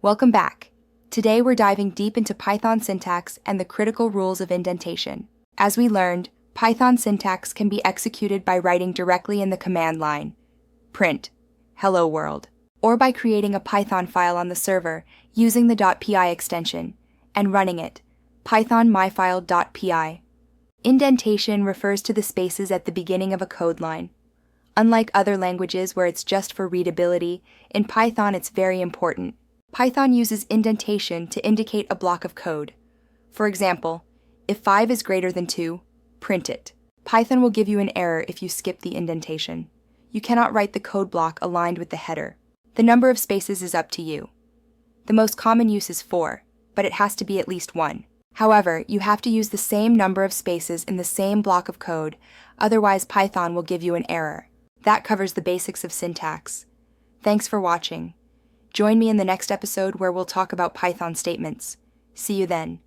Welcome back. Today we're diving deep into Python syntax and the critical rules of indentation. As we learned, Python syntax can be executed by writing directly in the command line, print, hello world, or by creating a Python file on the server using the .py extension and running it, python myfile.py. Indentation refers to the spaces at the beginning of a code line. Unlike other languages where it's just for readability, in Python it's very important. Python uses indentation to indicate a block of code. For example, if 5 is greater than 2, print it. Python will give you an error if you skip the indentation. You cannot write the code block aligned with the header. The number of spaces is up to you. The most common use is 4, but it has to be at least 1. However, you have to use the same number of spaces in the same block of code, otherwise Python will give you an error. That covers the basics of syntax. Thanks for watching. Join me in the next episode where we'll talk about Python statements. See you then.